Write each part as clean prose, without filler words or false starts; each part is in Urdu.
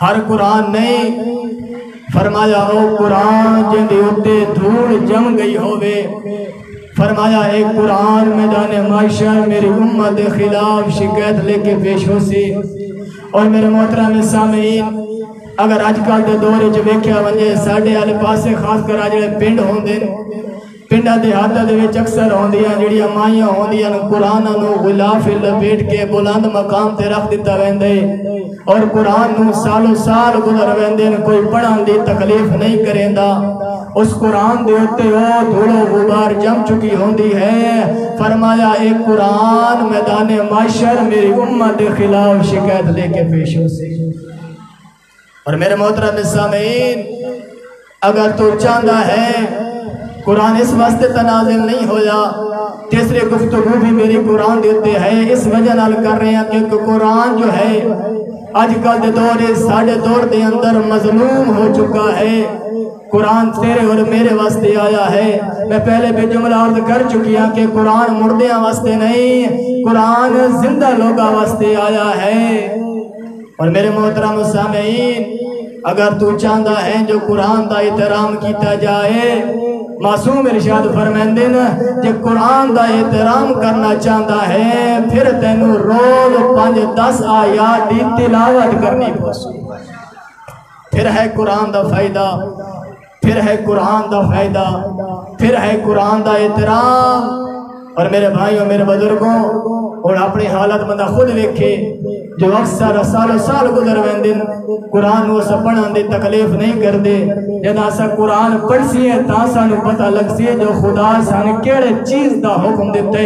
ہر قرآن نہیں فرمایا او قرآن جن دے اتے دھوڑ جم گئی ہوئے فرمایا ایک قرآن میدان معاشر میری امت کے خلاف شکایت لے کے پیش ہو سی اور میرے محترم سامعین اگر آج کل دے دورے جو ویکھیا ونجے ساڈے والے پاسے خاص کر جڑے پنڈ ہوندے پنڈا دیہاتاں دے وچ اکثر ہوندیاں جڑیاں مائیاں ہوندیاں قرآن نو غلاف لپیٹ کے بلند مقام تے رکھ دتا ویندے اور قرآن نو سالوں سال گزر ویندے کوئی پڑھن دی تکلیف نہیں کریندا اس قرآن دے اوتے او دھوڑو غبار جم چکی ہوندی ہے فرمایا ایک قرآن میدان معاشر میری امت کے خلاف شکایت لے کے پیش ہو سی اور میرے محترم سامعین اگر تو چاہتا ہے قرآن اس واسطے تنازل نہیں ہویا تیسرے گفتگو بھی میری قرآن دیتے ہیں اس وجہ نال کر رہے ہیں کہ قرآن جو ہے آج کل دے دور ساڑھے دور دے اندر مظلوم ہو چکا ہے قرآن تیرے اور میرے واسطے آیا ہے میں پہلے بھی جملہ عرض کر چکی ہوں کہ قرآن مردیاں واسطے نہیں قرآن زندہ لوگاں واسطے آیا ہے اور میرے محترم سامعین اگر تو چاہتا ہے جو قرآن دا احترام کیتا جائے معصوم ارشاد فرمائندے نا جو قرآن دا احترام کرنا چاہتا ہے پھر تینوں روز 5-10 آیات دی تلاوت کرنی پوسی پھر ہے قرآن دا فائدہ پھر ہے قرآن دا فائدہ پھر ہے قرآن دا احترام اور میرے بھائیوں میرے بزرگوں اور اپنی حالت بندہ خود ویکھے جو اکثر سال گزر ویندن قرآن وہ سب پڑھن دی تکلیف نہیں کر دے جنا سا قرآن پڑھ سی ہے تا سانو پتہ لگ سی ہے جو خدا سانے کیڑے چیز دا حکم دیتے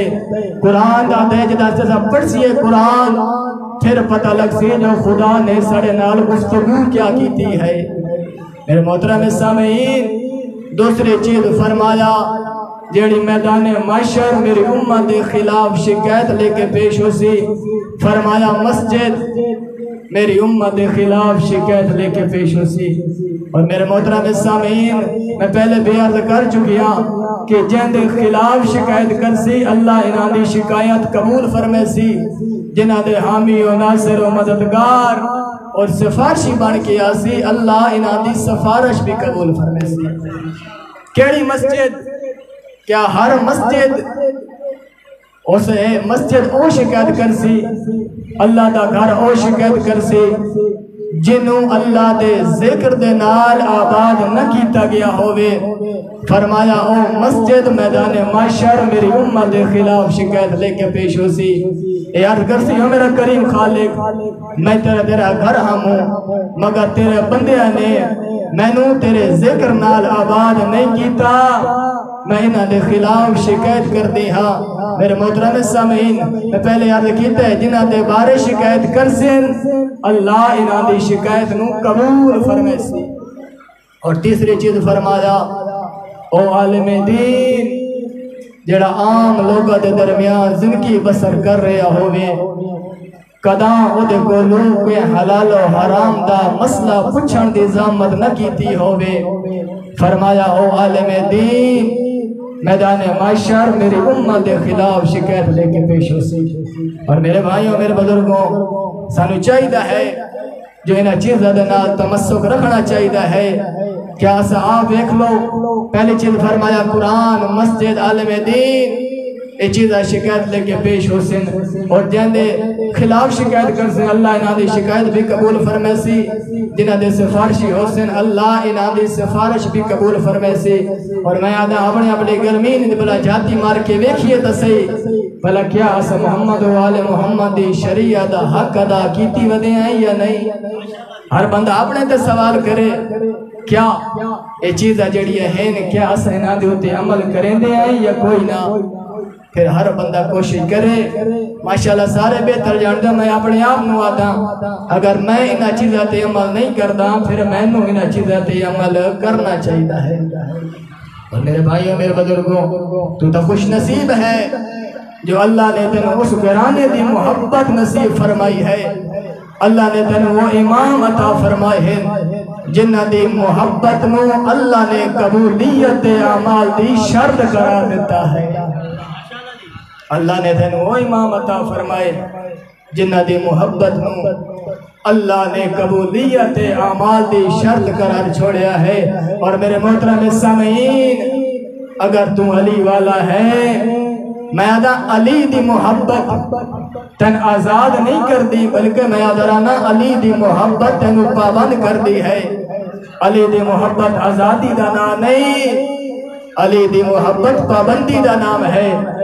قرآن دا دے جنا سا پڑھ سی ہے قرآن پھر پتہ لگ سی ہے جو خدا نے سڑے نال گفتگو کیا کیتی ہے میرے محترم سامعین دوسری چیز فرمایا جیڑی میدان معاشر میری امت کے خلاف شکایت لے کے پیش ہو سی فرمایا مسجد میری امت کے خلاف شکایت لے کے پیش ہو سی اور میرے محترم سامعین میں پہلے بھی عرض کر چکی ہوں کہ جن دے خلاف شکایت کر سی اللہ انہاں دی شکایت قبول فرمے سی جنہاں دے حامی و ناصر و مددگار اور سفارشی بن کے آسی اللہ انہاں دی سفارش بھی قبول فرمے سی کیڑی مسجد کیا ہر مسجد اسے مسجد او شکایت کر سی اللہ دا گھر او شکایت کر سی جنوں اللہ دے ذکر دے نال آباد نہ کیتا گیا ہوئے فرمایا او مسجد میدان معاشر میری امت دے خلاف شکایت لے کے پیش ہو سی اے عرض کر سی ہو میرا کریم خالق میں تیرا گھر ہوں مگر تیرے بندیاں نے مینوں تیرے ذکر نال آباد نہیں کیتا میں انہاں دے خلاف شکایت کر دی ہاں میرے محترم سامعین میں پہلے عرض کیتا ہے جنہاں دے بارے شکایت کر سن اللہ انہاں دی شکایت نو قبول فرمے سی اور تیسری چیز فرمایا او عالم دین جڑا عام لوگاں دے درمیان زندگی بسر کر رہا ہوئے کداں او دے کولوں کوئی حلال و حرام دا مسئلہ پوچھن دی زحمت نہ کیتی ہوئے فرمایا او عالم دین میدان معاشر میری امت کے خلاف شکایت لے کے پیش ہو سی اور میرے بھائیوں میرے بزرگوں سانو چاہیدہ ہے جو انہاں چیزاں دے نال تمسک رکھنا چاہیدہ ہے کیا اسا آپ دیکھ لو پہلی چیز فرمایا قرآن مسجد عالم دین یہ چیزیں شکایت لے کے پیش ہو سن اور جن دے خلاف شکایت کر سن اللہ انہاں دی شکایت بھی قبول فرمے سی جنہاں دے سفارشی ہو سن اللہ انہاں دی سفارش بھی قبول فرمے سی اور میں آدھا اپنے گرمین بلا جاتی مار کے ویکھئے تا سی بھلا کیا اس محمد و آل محمد دی شریعت حق ادا کیتی ودے ہیں یا نہیں ہر بندہ اپنے تے سوال کرے کیا یہ چیزیں جڑی ہیں کیا اس انہاں دے ہوتے عمل کریں دے ہیں یا کوئی نہ پھر ہر بندہ کوشش کرے ماشاءاللہ سارے بہتر جاندے میں اپنے آپ نو آتا اگر میں انہاں چیزاں تے عمل نہیں کردا پھر میں نو انہاں چیزاں تے عمل کرنا چاہیے ہے اور میرے بھائیوں میرے بزرگوں تو خوش نصیب ہے جو اللہ نے تینوں اس گھرانے دی محبت نصیب فرمائی ہے اللہ نے تینوں وہ امام عطا فرمائے ہیں جنہ دی محبت نو اللہ نے قبولیت اعمال دی شرط قرار دیتا ہے اللہ نے تینوں وہ امام عطا فرمائے جنہ دی محبت نو اللہ نے قبولیت اعمال دی شرط قرار چھوڑیا ہے۔ اور میرے محترم سامعین، اگر تو علی والا ہے، میں آدھا علی دی محبت تن آزاد نہیں کر دی، بلکہ میں آدھرانا علی دی محبت تن پابند کر دی ہے۔ علی دی محبت آزادی دا نام نہیں، علی دی محبت پابندی دا نام ہے۔